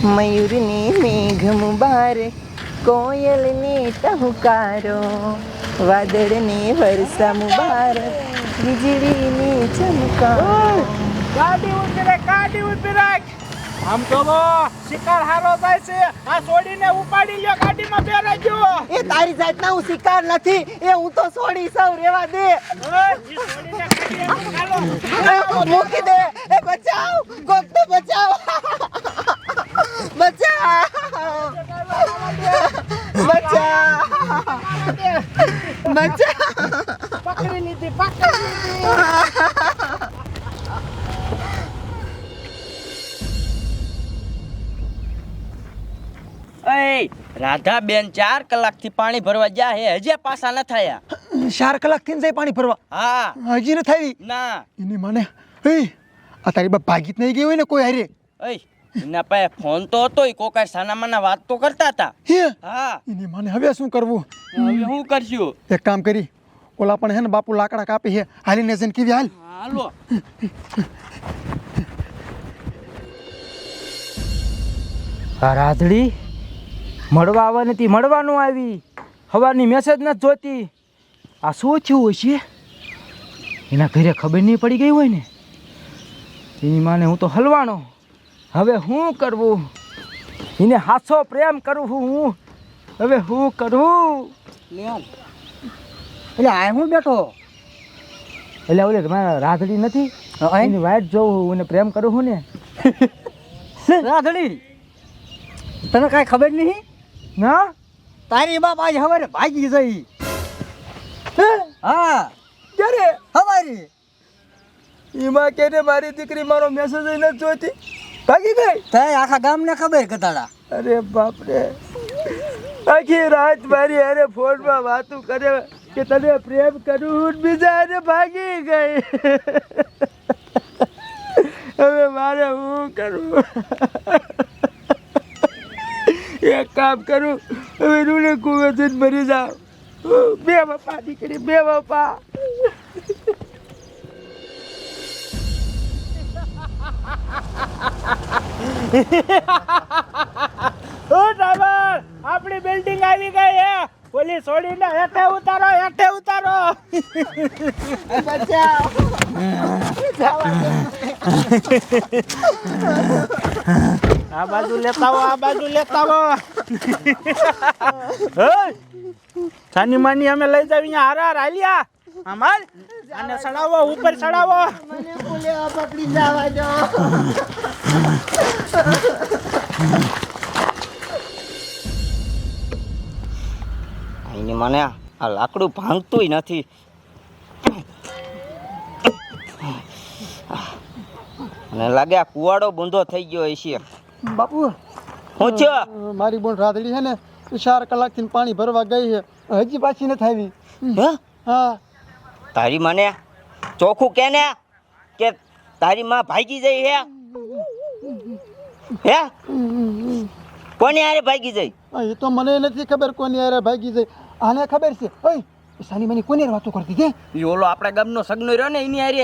મયુરની મેઘ મુબારક, કોયલને ટહુકારો, વાદળને વર્ષા મુબારક, વીજળીને ચમકારો. ગાડી ઉભી રાખ. આમ તો શિકાર હારો થાય છે. આ છોડીને ઉપાડી લ્યો, ગાડીમાં બેરાજો. એ તારી જાતના હું શિકાર નથી, એ હું તો છોડી સૌ રેવા દે. મૂકી દે. એ બચાવ, કોક તો બચાવ. બચાવ, બચાવ. પકડી લીધી. રાધા બેન 4 કલાકથી પાણી ભરવા ગયા હે, હજી પાછા ન થયા. 4 કલાકથી જાય પાણી ભરવા? હા. હજી ન થઈ? ના. એની મને આ તારી બા ભાગીત નહીં ગઈ હોય ને કોઈ હારે? એના પાસે ફોન તો હતો, કોકા સાનામાના વાત તો કરતા હતા. હા. એની મને હવે શું કરવું? હવે શું કરશું? એક કામ કરી, ઓલા પણ હે ને બાપુ લાકડા કાપી છે, હાલીને જઈને કીધી હાલ. હાલો. રાધડી મળવા આવવાની હતી, મળવાનું આવી. સવારની મેસેજ નથી જોતી. આ શું થયું હશે? એના ઘરે ખબર નહીં પડી ગઈ હોય ને. એની માને હું તો હલવાનો. હવે શું કરવું? એને હાથો પ્રેમ કરું હું. હવે શું કરું? એટલે આ હું બેઠો. એટલે ઓલે મારા રાધડી નથી, એની વાઈટ જોઉં અને પ્રેમ કરું હું ને. રાધડી તને કાંઈ ખબર નહીં? ના, તારી બાપ આજે સવારે ભાગી જઈ. હા, ક્યારે? સવારે. એમાં કે મારી દીકરી મારો મેસેજ નથી જોતી, ભાગી ગઈ. તારે આખા ગામને ખબર કતાડા. અરે બાપ રે, આખી રાત મારી અરે ફોનમાં વાતું કરે કે તને પ્રેમ કરું, બીજા અરે ભાગી ગઈ. હવે મારે શું કરવું? એક કામ કરું, હવે રૂને કુવે જઈને મરી જાવ. બે બાપા દીકરી, બે બાપા. આપણી બિલ્ડિંગ આવી ગઈ હે. પોલીસ છોડીને હેઠે ઉતારો, હેઠે ઉતારો. આ બાજુ લેતા આવો, આ બાજુ લેતા આવો. સાની માની અમે લઈ જાવી હારા રાલિયા. અમાર આને ચડાવો, ઉપર ચડાવો. મને બોલેવા પકડી જવા દો. એની મને આ લાકડું ભાંગતું નથી. મને લાગે આ કુવાડો બંધો થઈ ગયો હશે. બાપુ શું છે? મારી બોન રાધડી છે ને 4 કલાકથી પાણી ભરવા ગઈ છે, હજી પાછી નથી આવી. હા. તારી મને ચોખ્ખું કે ને કે તારી માં ભાગી જઈ હે? હે? કોની હારે ભાગી જઈ? એ તો મને નથી ખબર કોની હારે ભાગી જઈ. આને ખબર છે. ઓય સાની માની કોની હારે વાતો કરતી હતી? ઈ ઓલો આપણા ગામનો સગનો રહ્યો ને, એની હારે.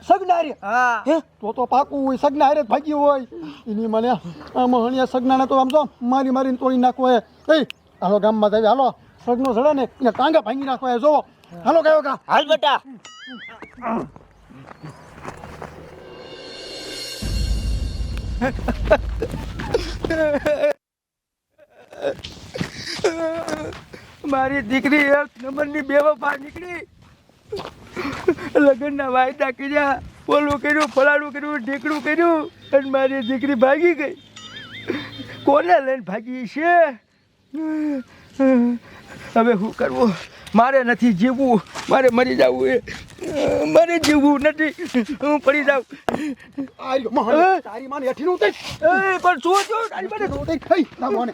સગના હારે? હા. હે તો પાકું હોય, સગના હારે જ ભાગી હોય. એની મને આમ હણિયા સગનાને તો આમ તો મારીને તોડી નાખવો હે. એ હાલો ગામમાં જાવી, હાલો. સગનો જડે ને એને ટાંગા ભાંગી નાખવા હે. જોવો હાલો કયો કા. હાલ બેટા. મારી દીકરી 1 નંબરની બેવફા નીકળી. લગ્નના વાયદા કર્યા, ઓલું કર્યું, ફલાણું કર્યું, ઢીકડું કર્યું, અને મારી દીકરી ભાગી ગઈ. કોને લઈને ભાગી છે? હવે શું કરવું? મારે નથી જીવવું, મારે મરી જવું. મારે જીવવું નથી, હું પડી જાઉં. તારી માને હેઠી ઉતર. પણ શું થયું? તારી માને ઉતર થઈ ના મોને.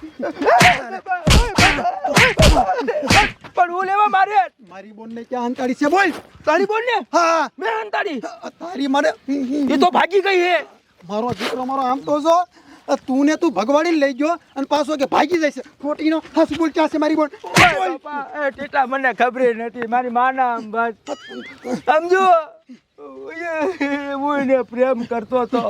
પણ હું લેવા મારે. મારી બોનને ક્યાં અંતાડી છે? બોલ. તારી બોલ ને? હા મેં અંતાડી. તારી માને એ તો ભાગી ગઈ હે. મારો દીકરો મારો આમ તો જો તું ને તું ભગવાડી લઈ ગયો અને પાછો કે ભાગી જાય છે. ખોટીનો હસ બોલ ક્યાં છે મારી બોન? બાપા એ ટેટા મને ખબર નથી. મારી માના બસ સમજો. હું એને પ્રેમ કરતો હતો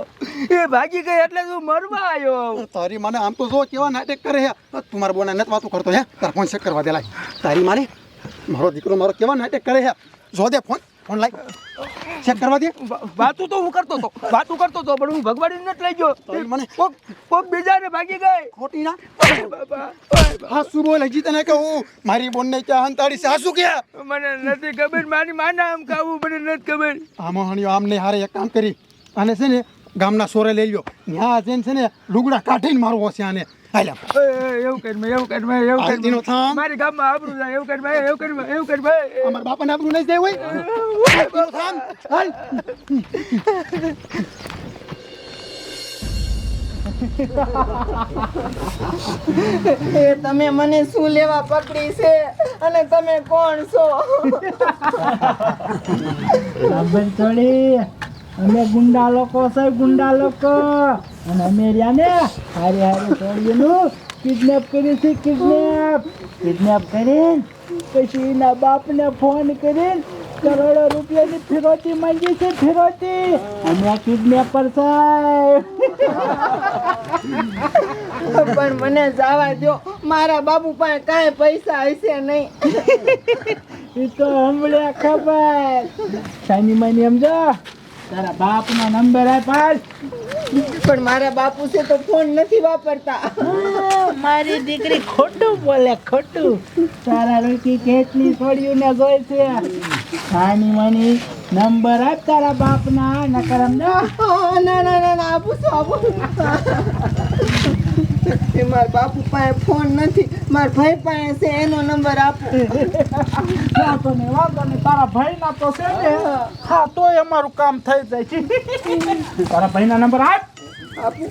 એ ભાગી ગઈ એટલે તું મરવા આવ્યો. તારી માને આમ તો જો કેવા નાટક કરે હે તું મારા બોને નથી વાતું કરતો હે તાર ફોન ચેક કરવા દે લાય તારી માને મારો દીકરો મારો કેવા નાટક કરે હે જો દે ફોન લાય ચેક કરવા દે. વાતું તો હું કરતો હતો પણ હું ભગવાડી નથી લઈ ગયો. તારી માને કોક બીજાને ભાગી ગઈ. ખોટી ના ઓય બાપા, હાસુ બોલ હજી તને કહું મારી બોનને ક્યાં હંતાડી છે હાસુ કે મને નથી ખબર. મારી માને આમ ખાવું મને નથી ખબર. આમાં હણ્યો આમને હારે એક કામ કરી આને છે ને ગામના સોરે લઈ લ્યો ત્યાં જઈને છે ને લુગડા કાઢીને મારવો છે આને હાલ્યા એવું કર આરતીનો થામ. મારી ગામમાં આબરૂ જાય એવું કર ભાઈ. અમારા બાપાને આપણું નહીં જાય હોય આરતીનો થામ. હાલ એ તમે મને શું લેવા પકડી છે અને તમે કોણ છો? ખબર થોડી અમે ગુંડા લોકો છે ગુંડા લોકો અને અમે રહ્યા ને હારે છોડીનું કિડનેપ કરી છે કિડનેપ કરીને પછી એના બાપને ફોન કરીને કરોડો રૂપિયાની ફિરોતી માંગી છે ફિરોતી અમે કિડનેપર સાહેબ. પણ મને જવા દો, મારા બાબુ પાસે કાંઈ પૈસા હશે નહીં. એ તો હમણે ખબર સાની માની સમજો તારા બાપનો નંબર આપ પણ મારા બાપુ છે તો ફોન નથી વાપરતા. મારી દીકરી ખોટું બોલે ખોટું તારા રોકી કેટલી છોડ્યું ને જોઈ છે સાની માની નંબર આપ તારા બાપના નકર સમજો. ના આપું છું. એ મારા બાપુ પાસે ફોન નથી, મારા ભાઈ પાસે છે એનો નંબર આપો. વાંધો નહીં તારા ભાઈના તો છે ને હા તોય અમારું કામ થઈ જાય છે. તારા ભાઈના નંબર આપ. આપું.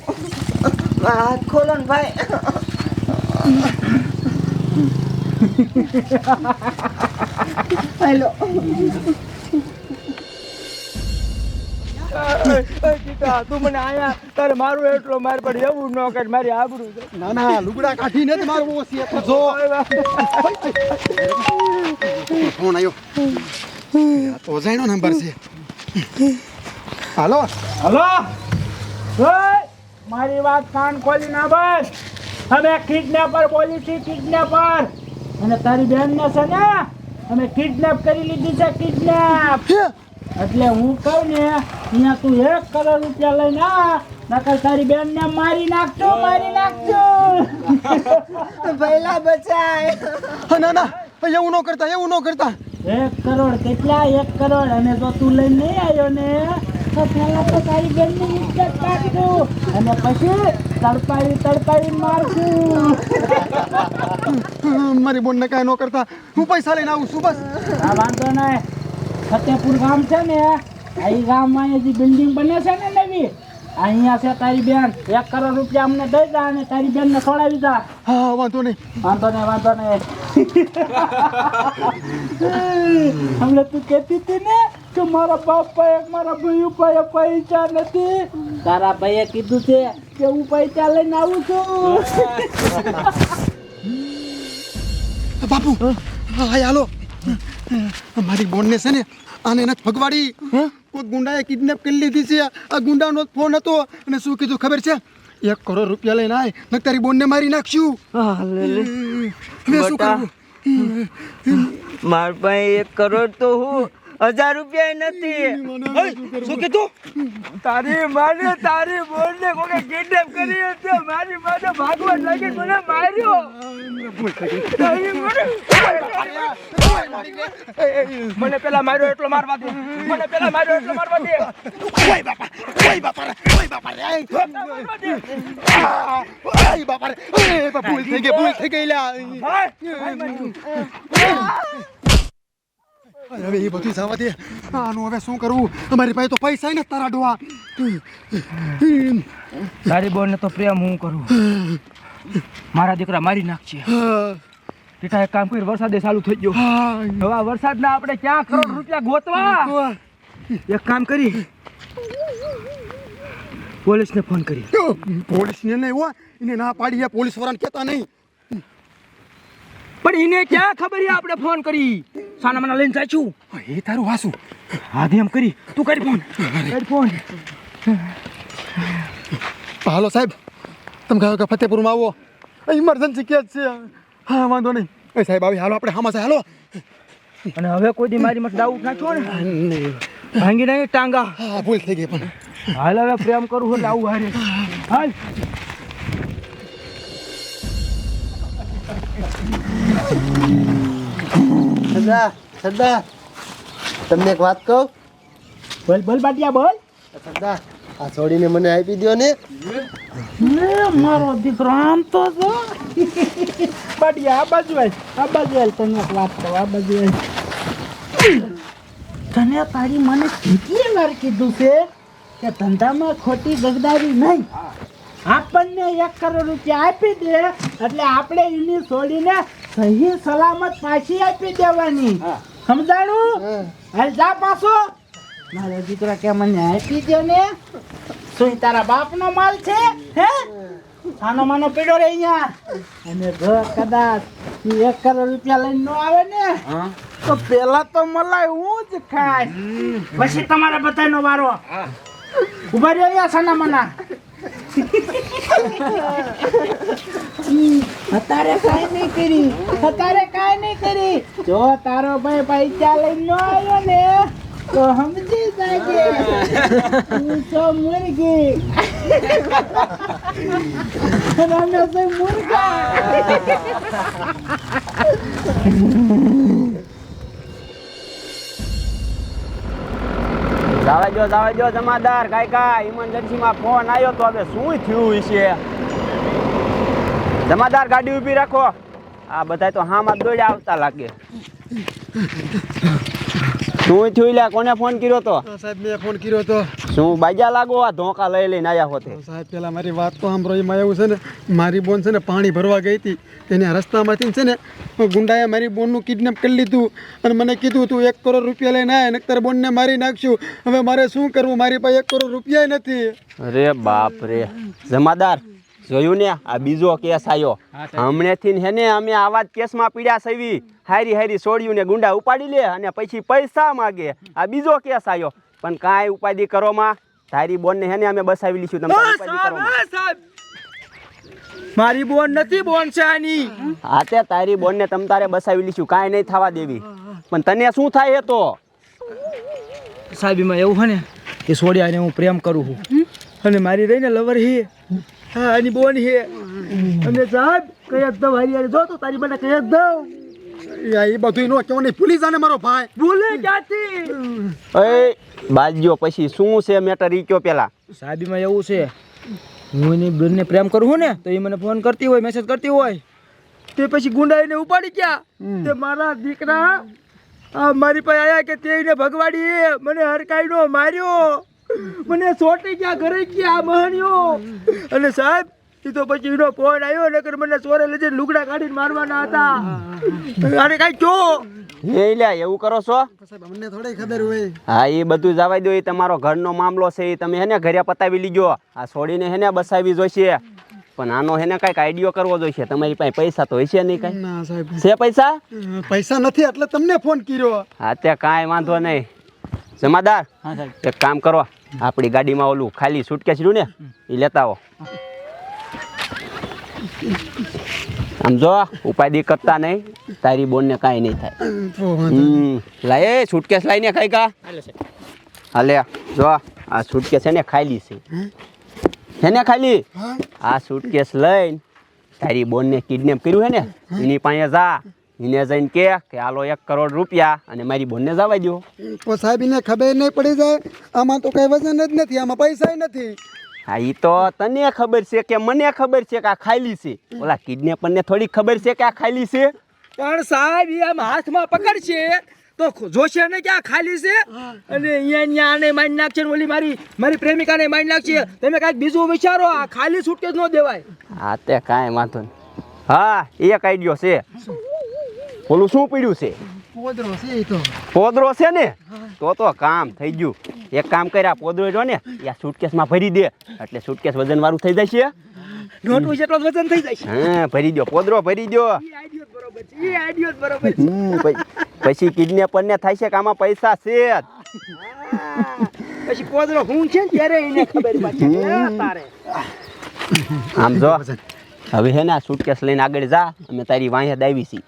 હાથ ખોલો ને ભાઈ. હેલો. તું મને આયા તારે મારું એટલો માર પણ એવું ન કર મારી આબરૂ છે. ના લુગડા કાઢીને જ મારવો છે તો જો ફોન આવ્યો તો જાયનો નંબર છે. હાલો હલો ઓય મારી વાત કાન ખોલી ના બસ અમે કિડનેપર બોલી છીએ કિડનેપર અને તારી બેનને છે ને અમે કિડનેપ કરી લીધી છે કિડનેપ. એટલે હું કહું ને અહીંયા તું 1 કરોડ રૂપિયા લઈને આ નકર તારી બેનને મારી નાખજો. પહેલા બચાય. ના એવું ન કરતા 1 કરોડ કેટલા 1 કરોડ અને જો તું લઈને નહીં આવ્યો ને તો પહેલા તો તારી બેનની ઇજ્જત કાઢશું અને પછી તડપાડી મારશું. મારી બોનને કાંઈ ન કરતા હું પૈસા લઈને આવું છું બસ. હા વાંધો નહીં ફતેપુર ગામ છે ને આ ગામમાં જે બિલ્ડિંગ બને છે ને નવી અહીંયા છે તારી બેન 1 કરોડ રૂપિયા અમને દઈ દા અને તારી બેનને છોડાવી દા. હા વાંધો નહીં. હમણાં તું કહેતી હતી ને કે મારા બાપ પાસે મારા ભાઈ પાસે પૈસા નથી તારા ભાઈએ કીધું છે કે હું પૈસા લઈને આવું છું. બાપુ હા હાલો મારી બોનને છે ને આને નથી ભગવાડી કોઈ ગુંડાએ કિડનેપ કરી લીધી છે. આ ગુંડાનો ફોન હતો અને શું કીધું ખબર છે 1 કરોડ રૂપિયા લઈને આય ને તારી બોનને મારી નાખશું. મેં શું કરવું? માર પાસે 1 કરોડ તો હું 1000 રૂપિયા નથી. શું કીધું? તારી માને તારી બોલને કોકે કિડનેપ કરી હતી. મારી માને ભાગવા લાગી મને માર્યો. મને પેલા માર્યો એટલો મારવા દે. ઓય બાપા ભૂલ થઈ ગઈ લ્યા. હવે એ બધું જવા દે. આનું હવે શું કરવું? અમારી પાસે તો પૈસા ને તારા ડોહા. તારી બોલને તો પ્રેમ હું કરું. મારા દીકરા મારી નાખશે. ટીકા એક કામ કરી, વરસાદે ચાલુ થઈ ગયો. હવે આ વરસાદના આપણે ક્યાં કરોડ રૂપિયા ગોતવા? એક કામ કરી, પોલીસને ફોન કરી. પોલીસને નહીં હોય એને ના પાડી પોલીસ વાળાને કહેતા નહીં. પણ એને ક્યાં ખબર આપણે ફોન કરી? સાના મને લઈને જાય છું એ તારું વાસુ હા એમ કરી તું કરી ફોન હાલો સાહેબ તમે કહો કે ફતેપુરમાં આવો ઇમરજન્સી કેસ છે હા વાંધો નહીં એ સાહેબ આવી હાલો આપણે હામાં હાલો અને હવે કોઈ દી મારી મત ડાઉટ નાખ્યો ને ભાંગી નહીં ટાંગા હા ભૂલ થઈ ગઈ પણ હાલ હવે પ્રેમ કરું એટલે આવું હારે હાલ સરદાર તમને એક વાત કહું બોલ બોલ બાટિયા બોલ સરદાર આ છોડીને મને આપી દો ને મારો દીકરો આમ તો જો બાટિયા આ બાજુ આલ તને એક વાત કહું આ બાજુ આલ તને તારી મને કેટલી વાર કીધું છે કે ધંધામાં ખોટી ગગદારી નહીં આપણને 1 કરોડ રૂપિયા આપી દે એટલે આપણે એની છોડીને સહી સલામત પાછી આપી દેવાની સમજાણું હાલ જા પાછો મારો દીકરો કે મને આપી દે ને શું તારા બાપનો માલ છે હે સાનો માનો પીડો રે અહીંયા અને જો કદાચ 1 કરોડ રૂપિયા લઈને ન આવે ને તો પેલા તો મલાઈ હું જ ખાય પછી તમારે બધાનો વારો ઉભા રહ્યો અહીંયા સાના માના અત્યારે કાંઈ નહીં કરી જો તારો ભાઈ પૈસા લઈને ન આવ્યો ને તો સમજી જાજે તું છો મુર્ગી અને અમે છો મુર્ગા જાવા જો જમાદાર કાકા ઇમરજન્સીમાં ફોન આવ્યો તો હવે શું થયું છે જમાદાર ગાડી ઊભી રાખો આ બધા તો હામાં દોડ્યા આવતા લાગે શું થયું લ્યા કોને ફોન કર્યો તો સાહેબ મેં ફોન કર્યો તો શું બાજા લાગો આ ધોકા લઈને આવ્યા હોતે સાહેબ પેલા મારી વાત તો સાંભળો એમાં એવું છે ને મારી બોન છે ને પાણી ભરવા ગઈ હતી તેને રસ્તામાંથી છે ને ગુંડાએ મારી બોનનું કિડનેપ કરી લીધું અને મને કીધું તું 1 કરોડ રૂપિયા લઈને આય નકર બોનને મારી નાખશું હવે મારે શું કરવું મારી પાસે 1 કરોડ રૂપિયા નથી અરે બાપ રે જમાદાર જોયું ને આ બીજો કેસ આવ્યો હમણેથી હે ને અમે આવા જ કેસમાં પીડ્યા સવી હારી છોડ્યું ને ગુંડા ઉપાડી લે અને પછી પૈસા માગે આ બીજો કેસ આવ્યો પણ કાંઈ ઉપાધિ કરોમાં તારી બોનને હે ને અમે બસાવી લઈશું તમે ઉપાધિ કરોમાં મારી બોન નથી બોન છે આની હા તે તારી બોનને તમ તારે બસાવી લઈશું કાંઈ નહીં થવા દેવી પણ તને શું થાય એ તો સાહેબીમાં એવું છે ને કે સોડિયાને હું પ્રેમ કરું છું અને મારી રહીને લવર હે હા આની બોન હે અને સાહેબ કયા દવ હારી જો તો તારી મને કયા દવ એ બધું નો કેવો નહીં ભૂલી જાને મારો ભાઈ ભૂલે ક્યાંથી એ બાજ્યો પછી શું છે મેટર ઈ કયો પેલા સાહેબીમાં એવું છે હું એની બેનને પ્રેમ કરું છું ને તો એ મને ફોન કરતી હોય મેસેજ કરતી હોય તે પછી ગુંડાઈને ઉપાડી ગયા તે મારા દીકરા મારી પાસે આયા કે તેને ભગવાડી મને હરકાઈનો માર્યો મને સોટી ગયા ઘરે ગયા મહણ્યો અને સાહેબ એ તો પછી એનો ફોન આવ્યો નકર મને સોરે લઈ જઈને લુગડા કાઢીને મારવાના હતા અરે કાંઈ જો એ લ્યા એવું કરો છો સાહેબ અમને થોડી ખબર હોય હા એ બધું જવા દો એ તમારો ઘરનો મામલો છે એ તમે હેને ઘરે પતાવી લીજો આ છોડીને હેને બસાવી જોઈશે પણ આનો હેને કાંઈક આઈડિયો કરવો જોઈશે તમારી પાસે પૈસા તો હશે નહીં કાંઈ ના સાહેબ છે પૈસા પૈસા નથી એટલે તમને ફોન કર્યો હા તે કાંઈ વાંધો નહીં જમાદાર એક કામ કરો આપણી ગાડીમાં ઓલું ખાલી સુટકેસ રહ્યું ને એ લેતા આવો આમ જો ઉપાધિ કરતા નહીં તારી બોનને કાંઈ નહીં થાય લાય સુટકેસ લાઈને ખાઈ કા હાલે જો આ સુટકેસ એને ખાલી છે એને ખાલી આ સુટકેસ લઈને તારી બોનને કિડનેપ કર્યું હે ને એની પાસે જા એને જઈને કે હાલો 1 કરોડ રૂપિયા અને મારી બોનને જવા દો તો સાહેબ એને ખબર નહીં પડી જાય આમાં તો કઈ વજન જ નથી આમાં પૈસા નથી હા એ તો તને ખબર છે કે મને ખબર છે કે આ ખાલી છે ઓલા કિડનેપરને થોડી ખબર છે કે આ ખાલી છે પણ સાહેબ એ આમ હાથમાં પકડશે તો જોશે ને કે આ ખાલી છે અને અહીંયા આને મારી નાખશે ને ઓલી મારી પ્રેમિકાને મારી નાખશે તમે કાંઈક બીજું વિચારો આ ખાલી સુટકેસ ન દેવાય હા તે કાંઈ વાંધો નહીં હા એક આઈડિયો છે ઓલું શું પડ્યું છે પોદરો છે ઈ તો પોદરો છે ને તો કામ થઈ ગયું એક કામ કર્યા પોદરો જો ને આ સુટકેસમાં ભરી દે એટલે સુટકેસ વજન વાળું થઈ જશે નોટવું જેટલો જ વજન થઈ જાય હા ભરી દો પોદરો ભરી દો એ આઈડિયો બરોબર છે પછી કિડનેપર ને થાય છે કે આમાં પૈસા છે જ. પછી પોદરો હું છે ને ત્યારે એને ખબર પાછી તારે આમ જો હવે હે ને આ સુટકેસ લઈને આગળ જા, અમે તારી વાંહે દાવી છી.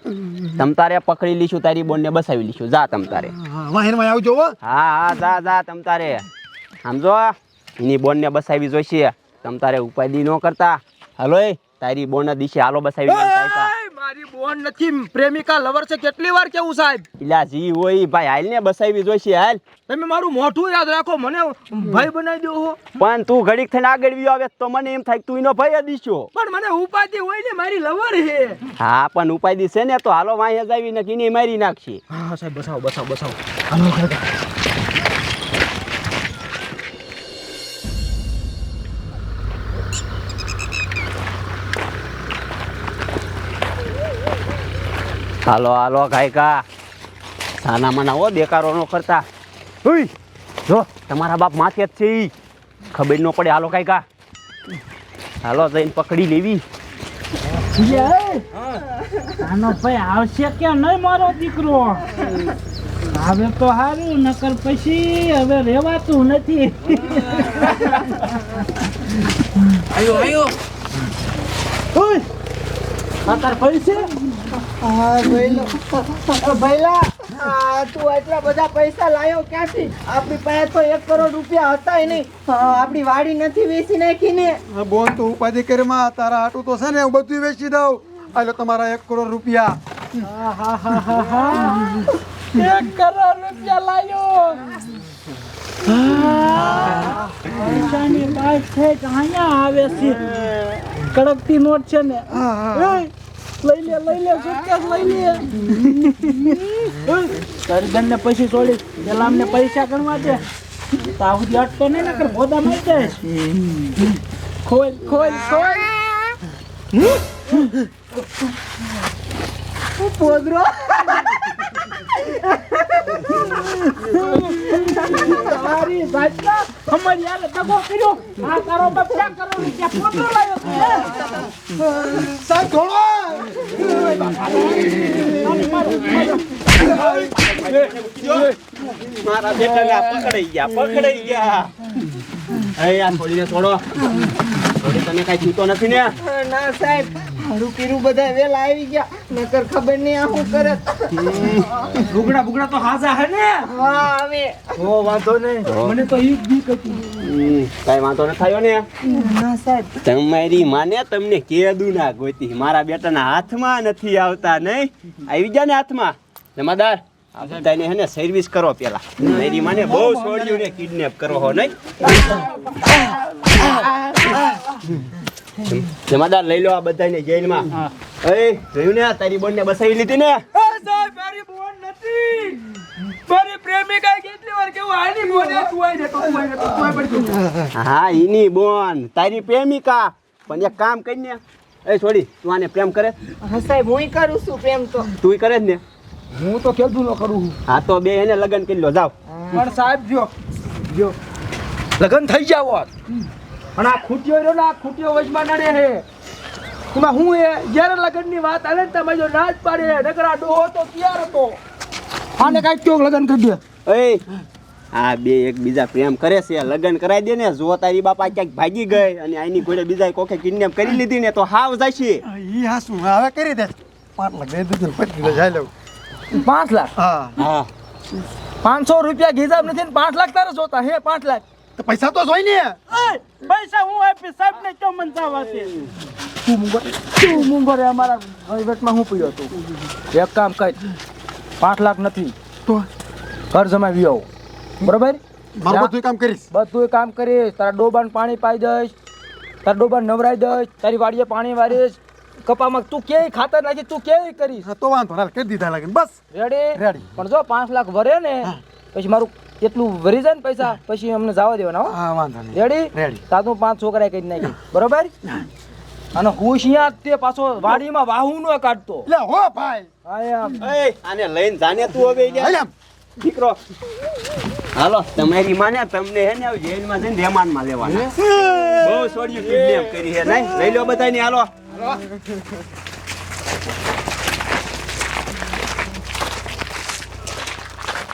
તમ તારે પકડી લીશું, તારી બોનને બસાવી લીશું. જા તમ તારે. વાહેરમાં આવજો હો. હા જા તમ તારે. આમ જો એની બોનને બસાવી જોઈશે. તમ તારે ઉપાધિ ન કરતા. હાલો એ તારી બોન દિશે હાલો બસાવી મારી બોન નથી, પ્રેમિકા લવર છે. કેટલી વાર કેવું સાહેબ? ઇલા જી હોય ભાઈ, હાલ ને બસાવી જોઈશે. હાલ તમે મારું મોઢું યાદ રાખો, મને ભાઈ બનાવી દો હો. પણ તું ઘડીક થઈને આગળ વ્યો આવે તો મને એમ થાય કે તું એનો ભાઈ દીશો. પણ મને ઉપાધિ હોય ને, મારી લવર હે. હા પણ ઉપાધિ છે ને તો હાલો વાંહે જાવી ને કીને મારી નાખશે. હા સાહેબ બસાવો. હાલો હાલો ગાયકા, સાના માના હો, બેકારો નો કરતા. ઉઈ જો તમારા બાપ માથે જ છે ઈ, ખબર ન પડે. હાલો ગાયકા, હાલો જઈને પકડી લેવી. આનો ભાઈ આવશે કે નહીં મારો દીકરો? હવે તો સારું, નકર પછી હવે રેવાતું નથી. આયો તાર પૈસે ભૈલા તું એટલા બધા પૈસા લાયો ક્યાંથી? આપણી પાસે તો 1 કરોડ રૂપિયા હતા નહીં. આપણી વાડી નથી વેચી નાખી ને. બોન તું ઉપાધિ કરીમાં, તારા હાટું તો છે ને હું બધું વેચી દઉં. આલો તમારા 1 કરોડ રૂપિયા. 1 કરોડ રૂપિયા લાયો. પૈસાની બાત છે કે અહીંયા આવે છે. કડકતી નોટ છે ને. લઈ લે સુટકેસ લઈ લે. તારી બેનને પછી છોડી પેલા અમને પૈસા ગણવા દે. તા સુધી અટતો નહીં, નકર ભોદા મારી દે. ખોલ પોદરો તમારી ભાઈના અમારી યાર દગો કર્યો. આ તારો બાપ 4 કરોડ રૂપિયા પોદરો લાવ્યો છે. સાહેબ થોડો મારા બેટાને પકડાઈ ગયા. એ આ છોડીને છોડો. છોડી તને કાંઈ ચૂતો નથી ને? ના સાહેબ, મારું પીરું બધા વેલા આવી ગયા, નકર ખબર નહીં આ શું કરે. બુગડા તો હાજા હે ને. હા હવે ઓ વાંધો નહીં, મને તો ઈ જ બીક હતી. કાંઈ વાંધો ન થયો ને? ના સાહેબ, તમારી માને તમને કેદું ના ગોતી. મારા બેટાના હાથમાં નથી આવતા. નહીં આવી ગયા ને હાથમાં. જમાદાર આ બધાને હે ને સર્વિસ કરો પેલા. મારી માને બહુ છોડ્યું ને કિડનેપ કરો હો. નહીં જમાદાર લઈ લો આ બધાને જેલમાં. એ જોયું ને તારી બોનને બસાવી લીધી ને? સાહેબ મારી બોન નથી, મારી પ્રેમિકા. કેટલી વાર કેવું આની બોન તું આઈ જતો, તું આઈ પડજો. હા એની બોન તારી પ્રેમિકા. પણ એક કામ કરીને એ છોડી, તું આને પ્રેમ કરે? હા સાહેબ, હું કરું છું પ્રેમ તો. તું કરે જ ને? હું તો કેદું ન કરું. હા તો બે એને લગ્ન કરી લો. જાઓ. પણ સાહેબ જો લગન થઈ જાવ અને આ ખૂટ્યો રહ્યો ને, આ ખૂટ્યો વચમાં નડે હે. એમાં હું હે, જ્યારે લગનની વાત આવે ને તમે જો ના જ પાડે. નકર આ ડોહો તો તૈયાર હતો. આને કાંઈક કયો લગન કરી દે. એ આ બે એકબીજા પ્રેમ કરે છે, લગ્ન કરાવી દે ને. જો તારી બાપા ક્યાંક ભાગી ગઈ અને આની ઘોડે બીજા કોકે કિડનેપ કરી લીધી ને તો હાવ જશે. ઈ હાસું હવે કરી દે. 5 લાખ દે દીધું ને 25 જાય લઉં. 5 લાખ? હા હા 500 રૂપિયા ગીઝાબ નથી ને 5 લાખ તારે જોતા હે? 5 લાખ તો પૈસા તો જોઈ ને. પૈસા હું આપી સાહેબ ને કેમ મનસાવા છે. તું મુંગો રે. અમારા વહીવટમાં હું પીડ્યો તું. એક કામ કર, 5 લાખ નથી તો ઘર જમાવી આવો. બરોબર? મારું બધું કામ કરીશ. બધું કામ કરીશ. તારા ડોબાને પાણી પાઈ દઈશ, તારા ડોબાને નવરાઈ દઈશ, તારી વાડીએ પાણી વારીશ, કપામાં તું ક્યાંય ખાતર નાખી, તું ક્યાંય કરીશ. હા તો વાંધો ના, કરી દીધા લાગે બસ. રેડી? રેડી. પણ જો 5 લાખ ભરે ને પછી મારું એટલું ભરી જાય ને પૈસા, પછી અમને જવા દેવાના. હો હા વાંધો નહીં. રેડી? રેડી. તાતું 5 છોકરા કરી નાખી. બરોબર? અને હુશિયાર તે પાછો વાડીમાં વાહુ ન કાઢતો. લે હો ભાઈ. આયા એ આને લઈને જાને તું હવે જા. હાલ આમ. દીકરો હાલો, તમારી માને તમને હે ને જેલમાં જઈને રિમાન્ડમાં લેવાના. બહુ છોડ્યું કિડનેપ કરી હે. નહીં લઈ લો બધાને. હાલો.